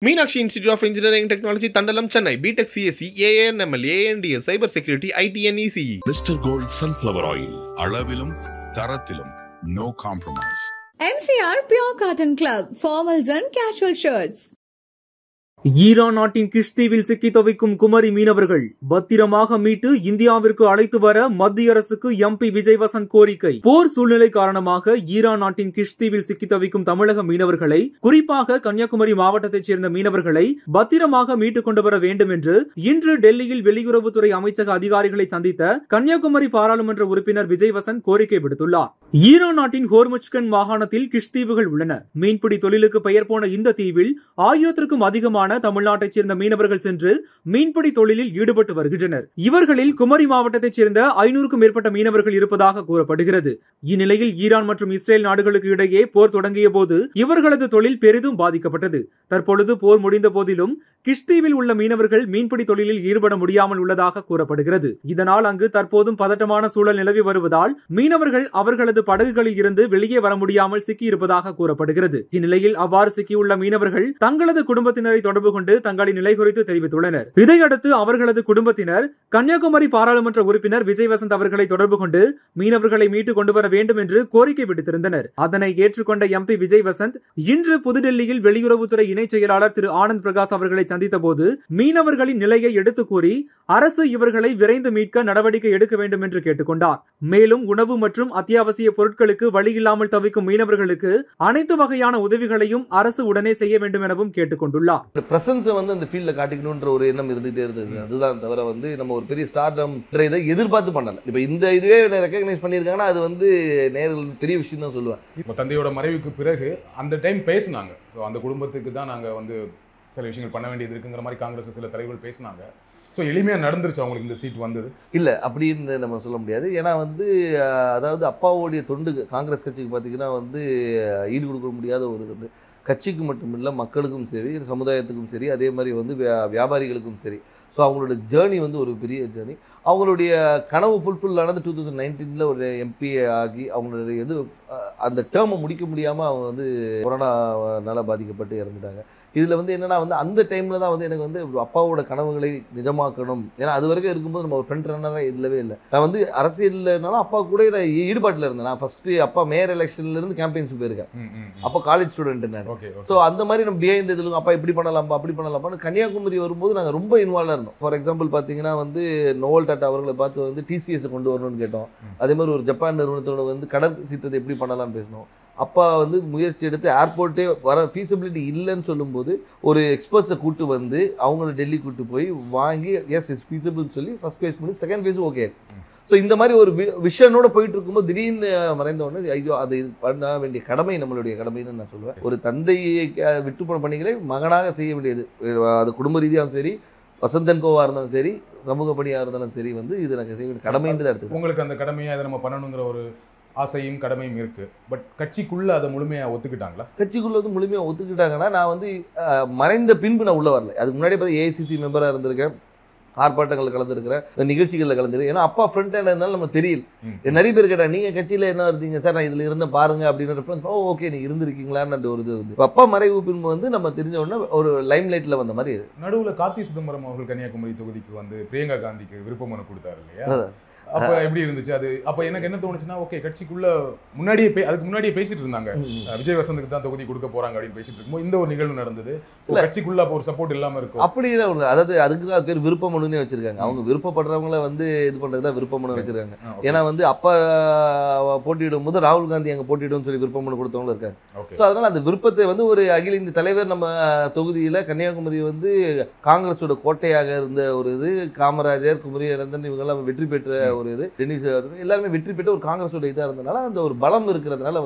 Meenakshi Institute of Engineering and Technology, Tandalam, Chennai. BTech CSE, AANML, ANDS, Cyber Security, IT and ECE. Mr. Gold Sunflower Oil. Alavilum, Tarathilum. No compromise. MCR Pure Cotton Club. Formals and casual shirts. Iran நாட்டின் கிஷ்தீவில் சிக்கி தவிக்கும் குமரி மீனவர்கள் பத்திரமாக மீட்டு இந்தியாவிற்கு அழைத்து வர மத்திய அரசுக்கு எம்பி விஜய் வசந்த் கோரிக்கை. போர் சூழ்நிலை காரணமாக ஈரான் நாட்டின் கிஷ்தீவில் சிக்கி தவிக்கும் தமிழக மீனவர்களை, குறிப்பாக கன்னியாகுமரி மாவட்டத்தைச் சேர்ந்த மீனவர்களை பத்திரமாக மீட்டுக் கொண்டு வர வேண்டும் என்று இன்று டெல்லியில் வெளியுறவுத்துறை அமைச்சக அதிகாரிகளை சந்தித்த கன்னியாகுமரி பாராளுமன்ற உறுப்பினர் விஜய் வசந்த் கோரிக்கை விடுத்துள்ளார். ஈரான் நாட்டின் ஹோர்முஜ்கன் மாகாணத்தில் கிஷ்தீவுகள் உள்ளன. மீன்பிடி தொழிலுக்கு பெயர் போன இந்த தீவில் 1000க்கும் அதிகமான தமிழ்நாட்டைச் சேர்ந்த மீனவர்கள் சென்று மீன்பிடி தொழிலில் ஈடுபட்டு வருகின்றனர். இவர்களில் குமரி மாவட்டத்தைச் சேர்ந்த 500க்கும் மேற்பட்ட மீனவர்கள் இருப்பதாக கூறப்படுகிறது. இந்நிலையில் ஈரான் மற்றும் இஸ்ரேல் நாடுகளுக்கு இடையே போர் தொடங்கிய போது இவர்களது தொழில் பெரிதும் பாதிக்கப்பட்டது. தற்பொழுது போர் முடிந்த போதிலும் கிஷ்தீவில் உள்ள மீனவர்கள் மீன்பிடி தொழிலில் ஈடுபட முடியாமல் உள்ளதாக கூறப்படுகிறது. இதனால் அங்கு தற்போதும் பதட்டமான சூழல் நிலவி வருவதால் மீனவர்கள் அவர்களது படகுகளில் இருந்து வெளியே வர முடியாமல் சிக்கியிருப்பதாக கூறப்படுகிறது. இந்நிலையில் அவ்வாறு சிக்கியுள்ள மீனவர்கள் தங்களது குடும்பத்தினரை தொடர்பு கொண்டு தங்களின் நிலை குறித்து தெரிவித்துள்ளனர். இதையடுத்து அவர்களது குடும்பத்தினர் கன்னியாகுமரி பாராளுமன்ற உறுப்பினர் விஜய் வசந்த் அவர்களை தொடர்பு கொண்டு மீனவர்களை மீட்டுக் கொண்டு வர வேண்டும் என்று கோரிக்கை விடுத்திருந்தனர். அதனை ஏற்றுக்கொண்ட எம்பி விஜய் வசந்த் இன்று புதுடெல்லியில் வெளியுறவுத்துறை இணைச் செயலாளர் திரு ஆனந்த் பிரகாஷ் அவர்களை சந்தித்த போது மீனவர்களின் நிலையை எடுத்து கூறி அரசு இவர்களை விரைந்து மீட்க நடவடிக்கை எடுக்க வேண்டும் என்று கேட்டுக்கொண்டார். மேலும் உணவு மற்றும் அத்தியாவசிய பொருட்களுக்கு வழியில்லாமல் தவிக்கும் மீனவர்களுக்கு அனைத்து வகையான உதவிகளையும் அரசு உடனே செய்ய வேண்டும் எனவும் கேட்டுக்கொண்டுள்ளார். பிரசன்ஸை அந்த ஃபீல்டில் காட்டிக்கணுன்ற ஒரு எண்ணம் இருந்துகிட்டே இருந்தது. அதுதான் தவிர நம்ம ஒரு பெரிய ஸ்டார்டம் இதை எதிர்பார்த்து பண்ணல. இப்போ இந்த இதுவே ரெக்கக்னைஸ் பண்ணியிருக்காங்கன்னா அது நேரில் பெரிய விஷயம் தான் சொல்லுவேன். இப்போ தந்தையோட மறைவுக்கு பிறகு அந்த டைம் பேசினாங்க. ஸோ அந்த குடும்பத்துக்கு தான் நாங்கள் சில விஷயங்கள் பண்ண வேண்டியது இருக்குங்கிற மாதிரி காங்கிரஸ் சில தலைவர்கள் பேசினாங்க. ஸோ எளிமையாக நடந்துருச்சு அவங்களுக்கு இந்த சீட் வந்தது? இல்லை, அப்படின்னு நம்ம சொல்ல முடியாது. ஏன்னா அதாவது அப்பாவோடைய தொண்டு காங்கிரஸ் கட்சிக்கு பார்த்தீங்கன்னா ஈடு கொடுக்க முடியாத ஒரு தொண்டு. கட்சிக்கு மட்டும் இல்லை, மக்களுக்கும் சரி, சமுதாயத்துக்கும் சரி, அதே மாதிரி வியாபாரிகளுக்கும் சரி. ஸோ அவங்களோட ஜேர்னி ஒரு பெரிய ஜேர்னி. அவங்களுடைய கனவு ஃபுல்ஃபில் ஆனது 2019 ஒரு எம்பி ஆகி அவங்களுடைய அந்த டேர்மை முடிக்க முடியாமல் அவங்க கொரோனாவால் பாதிக்கப்பட்டு இறந்துட்டாங்க. இதில் என்னென்னா அந்த டைமில் தான் எனக்கு அப்பாவோட கனவுகளை நிஜமாக்கணும். ஏன்னா அது வரைக்கும் இருக்கும்போது நம்ம ஒரு ஃப்ரண்ட் ரன்னராக இல்லவே இல்லை. நான் அரசியல்னாலும் அப்பா கூட நான் ஈடுபாட்டில் இருந்தேன். நான் ஃபஸ்ட்டு அப்பா மேயர் எலெக்ஷன்லேருந்து கேம்பெயின்ஸ் போயிருக்கேன். அப்போ காலேஜ் ஸ்டூடெண்ட் நான். ஸோ அந்த மாதிரி நம்ம பிஹைண்ட் இதில் அப்பா இப்படி பண்ணலாம்பா அப்படி பண்ணலாம்னு கன்னியாகுமரி வரும்போது நாங்கள் ரொம்ப இன்வால்வாக இருந்தோம். ஃபார் எக்ஸாம்பிள் பார்த்தீங்கன்னா நோவல் டாட்டா அவர்களை பார்த்து டிசிஎஸ் கொண்டு வரணும்னு கேட்டோம். அதே மாதிரி ஒரு ஜப்பான் நிறுவனத்தோட கடல் சீற்றத்தை எப்படி பண்ணலாம்னு பேசணும். அப்பா முயற்சி எடுத்து ஏர்போர்ட்டே வர ஃபீஸிபிலிட்டி இல்லைன்னு சொல்லும்போது ஒரு எக்ஸ்பர்ட்ஸை கூட்டு அவங்கள டெல்லி கூட்டு போய் வாங்கி எஸ் இஸ் ஃபீஸிபிள்னு சொல்லி ஃபர்ஸ்ட் ஃபேஸ் பண்ணி செகண்ட் ஃபேஸ் ஓகே. ஸோ இந்த மாதிரி ஒரு விஷனோட போயிட்டு இருக்கும்போது திடீர்னு மறைந்த உடனே ஐயோ அது பண்ண வேண்டிய கடமை நம்மளுடைய கடமைன்னு நான் சொல்லுவேன். ஒரு தந்தையை விட்டு போன பணிகளை மகனாக செய்ய வேண்டியது. அது குடும்ப ரீதியாகவும் சரி, வசந்தன் கோவா இருந்தாலும் சரி, சமூக பணியாக இருந்தாலும் சரி இது எனக்கு செய்ய வேண்டிய கடமைன்னு எடுத்து உங்களுக்கு அந்த கடமையை அதை நம்ம பண்ணணுங்கிற ஒரு ஆசையும் கடமையும் இருக்கு. பட் கட்சிக்குள்ள அதை முழுமையாக ஒத்துக்கிட்டாங்களா? கட்சிக்குள்ள முழுமையாக ஒத்துக்கிட்டாங்கன்னா நான் மறைந்த பின்பு நான் உள்ள வரல. அதுக்கு முன்னாடி ஏஐசிசி மெம்பராக இருந்திருக்கேன், ஆர்ப்பாட்டங்களில் கலந்துருக்கிறேன், நிகழ்ச்சிகளில் கலந்துருக்கேன். ஏன்னா அப்பா ஃப்ரண்ட் ஹேண்ட் இருந்தாலும் நம்ம தெரியல. நிறைய பேர் கேட்டாங்க நீங்கள் கட்சியில் என்ன இருந்தீங்க சார், நான் இதில் இருந்த பாருங்க அப்படின்னு ரெஃபரன்ஸ். ஓகே நீ இருந்திருக்கீங்களான்னு ஒரு அப்பா மறைவு பின்பு நம்ம தெரிஞ்ச உடனே ஒரு லைம் லைட்டில் வந்த மாதிரி. நடுவில் கார்த்தி சிதம்பரம் அவர்கள் கன்னியாகுமரி தொகுதிக்கு பிரியங்கா காந்திக்கு விருப்ப மனு கொடுத்தாரு இல்லையா? அப்போ எப்படி இருந்துச்சு அது? அப்போ எனக்கு என்ன தோணுச்சுன்னா, ஓகே கட்சிக்குள்ள அதுக்கு முன்னாடியே பேசிட்டு இருந்தாங்க, விஜய் வசந்துக்கு தான் தொகுதி கொடுக்க போறாங்க அப்படின்னு பேசிட்டு இருக்கும்போது இந்த ஒரு நிகழ்வு நடந்தது. கட்சிக்குள்ள அப்போ ஒரு சப்போர்ட் இல்லாம இருக்கும். அப்படி அதாவது அதுக்கு தான் பேர் விருப்ப மனுன்னே வச்சிருக்காங்க. அவங்க விருப்பப்படுறவங்கள இது பண்றதுதான் விருப்ப மனு வச்சிருக்காங்க. ஏன்னா அப்பா போட்டியிடும் போது ராகுல் காந்தி அங்கே போட்டியிடும் சொல்லி விருப்ப மனு கொடுத்தவங்களும் இருக்காங்க. ஸோ அதனால அந்த விருப்பத்தை ஒரு அகில இந்திய தலைவர் நம்ம தொகுதியில கன்னியாகுமரி காங்கிரஸோட கோட்டையாக இருந்த ஒரு காமராஜர், குமரி அனந்தன் இவங்கெல்லாம் வெற்றி பெற்ற ஒரு டென்னிஸ் எல்லாருமே வெற்றி பெற்ற ஒரு காங்கிரஸோட இதாக இருந்தனால அந்த ஒரு பலம் இருக்கிறதுனால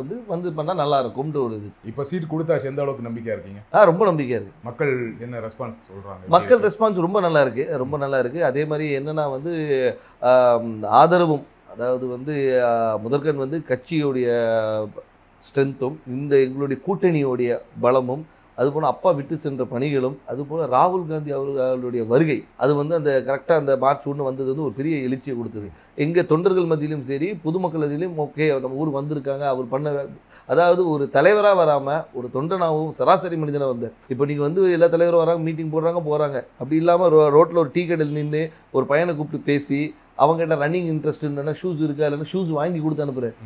பண்ணா நல்லா இருக்கும்ன்ற ஒரு இது. இப்போ சீட் கொடுத்தாச்சு, எந்த அளவுக்கு நம்பிக்கையா இருக்கீங்க? ரொம்ப நம்பிக்கையா இருக்கு. மக்கள் என்ன ரெஸ்பான்ஸ் சொல்றாங்க? மக்கள் ரெஸ்பான்ஸ் ரொம்ப நல்லா இருக்கு, ரொம்ப நல்லா இருக்கு. அதே மாதிரி என்னன்னா ஆதரவும், அதாவது கட்சியுடைய ஸ்ட்ரென்த்தும் எங்களுடைய கூட்டணியோடைய பலமும், அதுபோல் அப்பா விட்டு சென்ற பணிகளும், அதுபோல் ராகுல் காந்தி அவர்களுடைய வருகை, அது வந்து அந்த கரெக்டாக அந்த மார்ச் 1 வந்தது வந்து ஒரு பெரிய எழுச்சியை கொடுத்தது. எங்கள் தொண்டர்கள் மத்தியிலும் சரி, பொதுமக்கள் மத்தியிலும் ஓகே நம்ம ஊர் வந்திருக்காங்க, அவர் பண்ண, அதாவது ஒரு தலைவராக வராமல் ஒரு தொண்டனாகவும் சராசரி மனிதனாக வந்தார். இப்போ நீங்கள் வந்து எல்லா தலைவரும் வராங்க, மீட்டிங் போகிறாங்க. அப்படி இல்லாமல் ரோட்டில் ஒரு டீ கடையில் நின்று ஒரு பையனை கூப்பிட்டு பேசி அவங்ககிட்ட ரன்னிங் இன்ட்ரெஸ்ட் இல்லைன்னா ஷூஸ் இருக்கா, இல்லைன்னா ஷூஸ் வாங்கி கொடுத்து அனுப்புகிறேன்.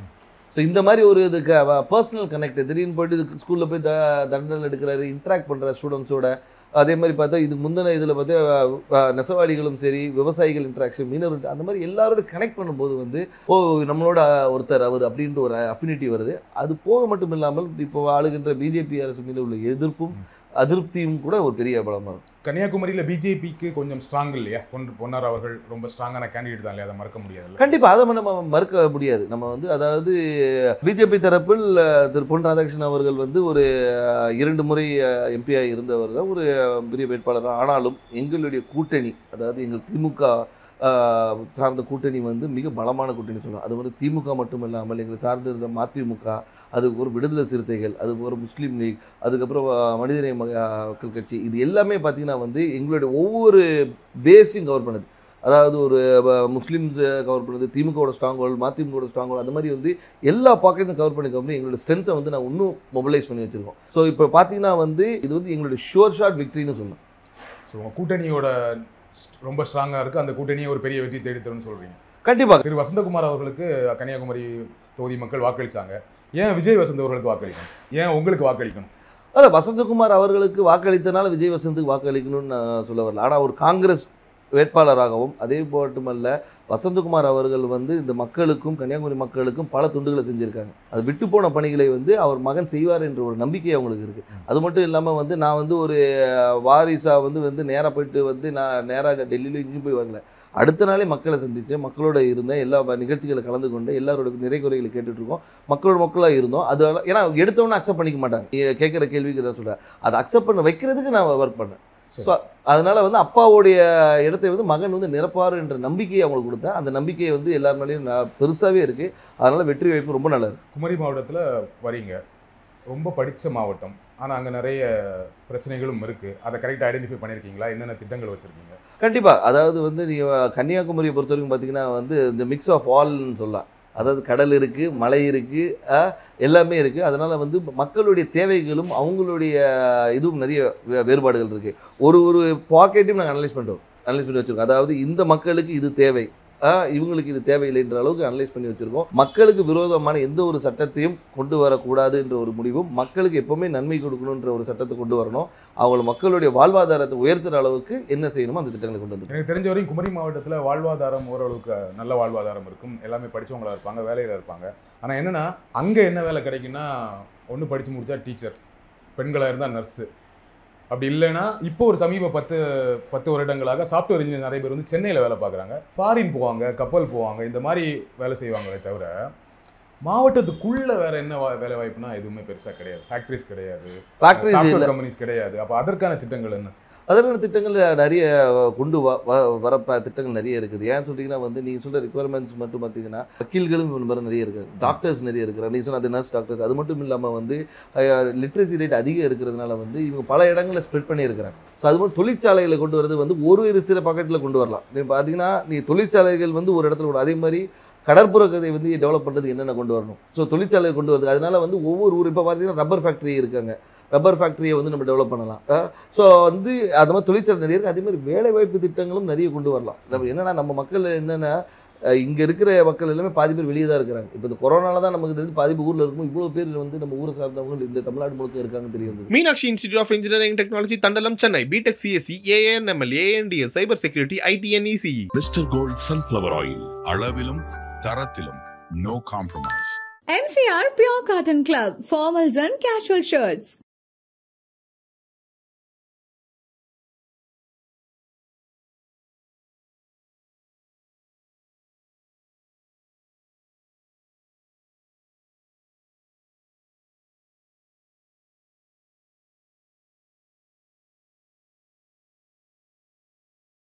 ஸோ இந்த மாதிரி ஒரு இதுக்கு பர்சனல் கனெக்ட், திடீர்னு போய்ட்டு ஸ்கூலில் போய் தண்டல் எடுக்கிறாரு, இன்ட்ராக்ட் பண்ணுற ஸ்டூடெண்ட்ஸோட. அதே மாதிரி பார்த்தா இது முந்தின இதில் பார்த்தா நெசவாளிகளும் சரி, விவசாயிகள் இன்ட்ராக்ஷன், மீனவர், அந்த மாதிரி எல்லாரோட கனெக்ட் பண்ணும்போது வந்து நம்மளோட ஒருத்தர் அவர் அப்படின்ற ஒரு அஃபினிட்டி வருது. அது போக மட்டும் இல்லாமல் இப்போ ஆளுகின்ற பிஜேபி அரசு மீது உள்ள எதிர்ப்பும் அதிருப்தியும் கூட ஒரு பெரிய பலமாக இருக்கும். கன்னியாகுமரியில் பிஜேபிக்கு கொஞ்சம் ஸ்ட்ராங் இல்லையா? பொன்னார் அவர்கள் ரொம்ப ஸ்ட்ராங்கான கேண்டிடேட் தான் இல்லையா? அதை மறக்க முடியாது. கண்டிப்பாக அதை நம்ம மறுக்க முடியாது. நம்ம வந்து அதாவது பிஜேபி தரப்பில் திரு பொன் ராதாகிருஷ்ணன் அவர்கள் வந்து ஒரு 2 முறை எம்பியாக இருந்தவர் தான், ஒரு பெரிய வேட்பாளர். ஆனாலும் எங்களுடைய கூட்டணி, அதாவது எங்கள் திமுக சார்ந்த கூட்டணி வந்து மிக பலமான கூட்டணி சொல்லலாம். அது வந்து திமுக மட்டும் இல்லாமல் எங்களை சார்ந்து இருந்த மதிமுக, அதுக்கு ஒரு விடுதலை சிறுத்தைகள், அதுக்கு ஒரு முஸ்லீம் லீக், அதுக்கப்புறம் மனிதநேய மக்கள் கட்சி, இது எல்லாமே பார்த்திங்கன்னா வந்து எங்களுடைய ஒவ்வொரு பேஸையும் கவர் பண்ணுது. அதாவது ஒரு முஸ்லீம்ஸ் கவர் பண்ணுது, திமுகவோட ஸ்ட்ராங் ஹோல்டு, மதிமுகவோட ஸ்ட்ராங் ஹோல்டு, அந்த மாதிரி வந்து எல்லா பாக்கெட்டும் கவர் பண்ணி எங்களோட ஸ்ட்ரென்த்தை வந்து நான் இன்னும் மொபிலைஸ் பண்ணி வச்சுருக்கோம். ஸோ இப்போ பார்த்தீங்கன்னா வந்து இது வந்து எங்களுடைய ஷுவர் ஷாட் விக்ட்ரின்னு சொல்லலாம். ஸோ கூட்டணியோட ரொம்ப ஸ்ட்ராங்காக இருக்குது, அந்த கூட்டணியை ஒரு பெரிய வெற்றி தேடித்தரும்னு சொல்கிறீங்க. கண்டிப்பாக. திரு வசந்தகுமார் அவர்களுக்கு கன்னியாகுமரி தொகுதி மக்கள் வாக்களித்தாங்க. ஏன் விஜய் வசந்த் அவர்களுக்கு வாக்களிக்கணும்? ஏன் உங்களுக்கு வாக்களிக்கணும்? அதான் வசந்தகுமார் அவர்களுக்கு வாக்களித்தனால விஜய் வசந்துக்கு வாக்களிக்கணும்னு நான் சொல்ல வரல. ஆனால் ஒரு காங்கிரஸ் வேட்பாளராகவும், அதே மட்டுமல்ல வசந்தகுமார் அவர்கள் வந்து இந்த மக்களுக்கும் கன்னியாகுமரி மக்களுக்கும் பல துண்டுகளை செஞ்சுருக்காங்க. அது விட்டு போன பணிகளை வந்து அவர் மகன் செய்வார் என்ற ஒரு நம்பிக்கை அவங்களுக்கு இருக்குது. அது மட்டும் இல்லாமல் வந்து நான் வந்து ஒரு வாரிசாக வந்து நேராக போயிட்டு வந்து நான் நேராக டெல்லியில் இங்கேயும் போய் வரல. அடுத்த நாளே மக்களை சந்தித்தேன், மக்களோட இருந்தேன், எல்லா நிகழ்ச்சிகளை கலந்து கொண்டு எல்லாரோட நிறை குறைகளை கேட்டுட்ருக்கோம், மக்களாக இருந்தோம். அது ஏன்னா எடுத்தவொன்னே அக்செப்ட் பண்ணிக்க மாட்டாங்க. கேட்குற கேள்விக்கு தான் சொல்கிறேன், அதை அக்செப்ட் பண்ண வைக்கிறதுக்கு நான் ஒர்க் பண்ணேன். ஸோ அதனால் வந்து அப்பாவுடைய இடத்தை வந்து மகன் வந்து நிரப்பார் என்ற நம்பிக்கையை அவங்களுக்கு கொடுத்தேன். அந்த நம்பிக்கையை வந்து எல்லார் மேலேயும் பெருசாகவே இருக்குது. அதனால் வெற்றி வாய்ப்பு ரொம்ப நல்லது. குமரி மாவட்டத்தில் வரீங்க, ரொம்ப படித்த மாவட்டம், ஆனால் அங்கே நிறைய பிரச்சனைகளும் இருக்குது. அதை கரெக்டாக ஐடென்டிஃபை பண்ணியிருக்கீங்களா? என்னென்ன திட்டங்கள் வச்சுருக்கீங்க? கண்டிப்பாக. அதாவது வந்து நீங்கள் கன்னியாகுமரியை பொறுத்த வரைக்கும் பார்த்தீங்கன்னா வந்து இந்த மிக்ஸ் ஆஃப் ஆல்னு சொல்லலாம். அதாவது கடல் இருக்குது, மலை இருக்குது, எல்லாமே இருக்குது. அதனால் வந்து மக்களுடைய தேவைகளும் அவங்களுடைய இதுவும் நிறைய வேறுபாடுகள் இருக்குது. ஒரு பாக்கெட்டையும் நாங்கள் அனலைஸ் பண்ணி வச்சுருக்கோம். அதாவது இந்த மக்களுக்கு இது தேவை, இவங்களுக்கு இது தேவையில்லைன்ற அளவுக்கு அனலைஸ் பண்ணி வச்சுருக்கோம். மக்களுக்கு விரோதமான எந்த ஒரு சட்டத்தையும் கொண்டு வரக்கூடாது என்ற ஒரு முடிவும், மக்களுக்கு எப்போவுமே நன்மை கொடுக்கணுன்ற ஒரு சட்டத்தை கொண்டு வரணும், அவங்கள மக்களுடைய வாழ்வாதாரத்தை உயர்த்துகிற அளவுக்கு என்ன செய்யணுமோ அந்த திட்டங்களை கொண்டு வந்து. எனக்கு தெரிஞ்ச வரைக்கும் குமரி மாவட்டத்தில் வாழ்வாதாரம் ஓரளவுக்கு நல்ல வாழ்வாதாரம் இருக்கும், எல்லாமே படித்தவங்களாக இருப்பாங்க, வேலையில் இருப்பாங்க. ஆனால் என்னென்னா அங்கே என்ன வேலை கிடைக்குன்னா, ஒன்று படித்து முடித்தா டீச்சர், பெண்களாக இருந்தால் நர்ஸு, அப்படி இல்லைன்னா இப்போ ஒரு சமீப 10 வருடங்களாக சாஃப்ட்வேர் இன்ஜினியர் நிறைய பேர் வந்து சென்னையில் வேலை பார்க்குறாங்க, ஃபாரின் போவாங்க, கப்பல் போவாங்க, இந்த மாதிரி வேலை செய்வாங்களே தவிர மாவட்டத்துக்குள்ளே வேறு என்ன வேலை வாய்ப்புனா எதுவுமே பெருசாக கிடையாது. ஃபேக்ட்ரிஸ் கிடையாது, சாஃப்ட்வேர் கம்பெனிஸ் கிடையாது. அப்போ அதற்கான திட்டங்கள் என்ன? அதற்கான திட்டங்கள் நிறைய கொண்டு வர திட்டங்கள் நிறைய இருக்குது. ஏன்னு சொல்லிங்கன்னா வந்து நீங்கள் சொல்கிற ரிக்குவயர்மெண்ட்ஸ் மட்டும் பார்த்தீங்கன்னா வக்கீல்களும் நிறைய இருக்குது, டாக்டர்ஸ் நிறைய இருக்கிறாங்க. நீங்கள் சொன்ன அது நர்ஸ் டாக்டர்ஸ். அது மட்டும் இல்லாமல் வந்து லிட்ரஸி ரேட் அதிகம் இருக்கிறதுனால வந்து இவங்க பல இடங்களில் ஸ்ப்ரெட் பண்ணியிருக்கிறாங்க. ஸோ அது மாதிரி தொழிற்சாலைகளை கொண்டு வரது வந்து ஒரு சில பாக்கெட்டில் கொண்டு வரலாம். இப்போ பார்த்தீங்கன்னா நீங்கள் தொழிற்சாலைகள் வந்து ஒரு இடத்துல அதே மாதிரி கடற்புற கதை வந்து டெவலப் பண்ணுறதுக்கு என்னென்ன கொண்டு வரணும். ஸோ தொழிற்சாலை கொண்டு வருது. அதனால் வந்து ஒவ்வொரு ஊர் இப்போ பார்த்தீங்கன்னா ரப்பர் ஃபேக்ட்ரி இருக்காங்க, ரப்பர் ஃபேக்ட்ரியை வந்து நம்ம டெவலப் பண்ணலாம். ஸோ வந்து அது மாதிரி தொழிற்சாலை நிறைய இருக்குது. அதே மாதிரி வேலைவாய்ப்பு திட்டங்களும் நிறைய கொண்டு வரலாம். நம்ம என்னென்னா நம்ம மக்கள் என்னென்னா இங்கே இருக்கிற மக்கள் எல்லாமே பாதி பேர் வெளியே தான் இருக்கிறாங்க. இப்போ இந்த கொரோனால தான் நமக்கு தெரிஞ்சு பாதி பேர் ஊரில் இருக்கும், இவ்வளோ பேர் வந்து நம்ம ஊரை சார்ந்தவங்க இந்த தமிழ்நாடு முழுக்க இருக்காங்கன்னு தெரியுது. Meenakshi institute of engineering technology Thandalam Chennai, B Tech CSC, AIML, AIDS, cyber security, IT and ECE. Mister gold sunflower oil, அளவிலும் தரத்திலும் no compromise. MCR Pure Cotton Club, formals and casual shirts.